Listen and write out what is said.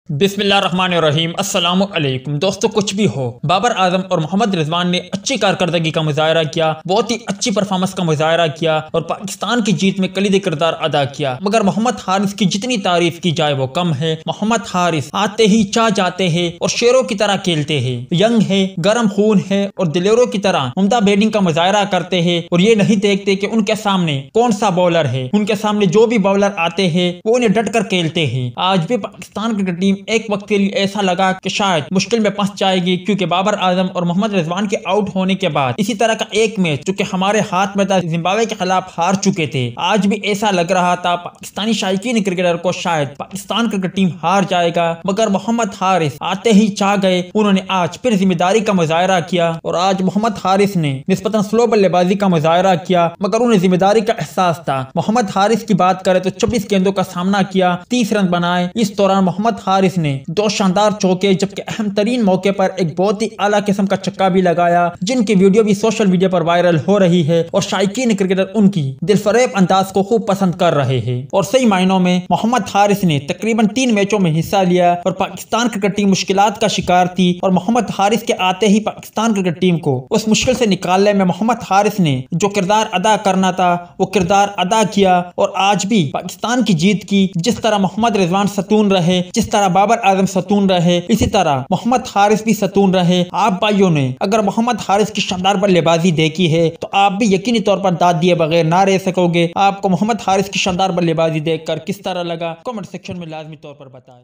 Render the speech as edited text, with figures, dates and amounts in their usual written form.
बिस्मिल्लाहिर्रहमानिर्रहीम अस्सलामु अलैकुम दोस्तों, कुछ भी हो, बाबर आजम और मोहम्मद रिजवान ने अच्छी कारकर्दगी का मुजाहरा किया, बहुत ही अच्छी परफॉर्मेंस का मुजाहरा किया और पाकिस्तान की जीत में कलीदी किरदार अदा किया। मगर मोहम्मद हारिस की जितनी तारीफ की जाए वो कम है। मोहम्मद हारिस आते ही चा जाते हैं और शेरों की तरह खेलते हैं, यंग है, गर्म खून है और दिलेरों की तरह उम्दा बैटिंग का मुजाहरा करते हैं और ये नहीं देखते कि उनके सामने कौन सा बॉलर है। उनके सामने जो भी बॉलर आते हैं वो उन्हें डट कर खेलते हैं। आज भी पाकिस्तान क्रिकेट टीम एक वक्त के लिए ऐसा लगा कि शायद मुश्किल में फंस जाएगी, क्योंकि बाबर आजम और मोहम्मद रिजवान के आउट होने के बाद इसी तरह का एक मैच जो कि हमारे हाथ में था, जिम्बाब्वे के खिलाफ हार चुके थे। आज भी ऐसा लग रहा था पाकिस्तानी शायकीन क्रिकेटर को शायद पाकिस्तान क्रिकेट टीम हार जाएगा, मगर मोहम्मद हारिस आते ही चाह गए। उन्होंने आज फिर जिम्मेदारी का मुजाहरा किया और आज मोहम्मद हारिस ने निस्बतन स्लो बल्लेबाजी का मुजाहरा किया, मगर उन्हें जिम्मेदारी का एहसास था। मोहम्मद हारिस की बात करें तो 26 गेंदों का सामना किया, 30 रन बनाए। इस दौरान मोहम्मद हारिस ने 2 शानदार चौके जबकि अहम तरीन मौके पर एक बहुत ही आला किस्म का छक्का भी लगाया, जिनकी वीडियो भी सोशल मीडिया पर वायरल हो रही है और शायकीन क्रिकेटर उनकी दिलफरेब अंदाज को खूब पसंद कर रहे हैं। और सही मायनों में मोहम्मद हारिस ने तकरीबन 3 मैचों में हिस्सा लिया और पाकिस्तान क्रिकेट टीम मुश्किलात का शिकार थी और मोहम्मद हारिस के आते ही पाकिस्तान क्रिकेट टीम को उस मुश्किल से निकालने में मोहम्मद हारिस ने जो किरदार अदा करना था वो किरदार अदा किया। और आज भी पाकिस्तान की जीत की जिस तरह मोहम्मद रिजवान सतून रहे, जिस तरह बाबर आजम सतून रहे, इसी तरह मोहम्मद हारिस भी सतून रहे। आप भाइयों ने अगर मोहम्मद हारिस की शानदार बल्लेबाजी देखी है तो आप भी यकीनी तौर पर दाद दिए बगैर ना रह सकोगे। आपको मोहम्मद हारिस की शानदार बल्लेबाजी देखकर किस तरह लगा, कमेंट सेक्शन में लाजमी तौर पर बताएं।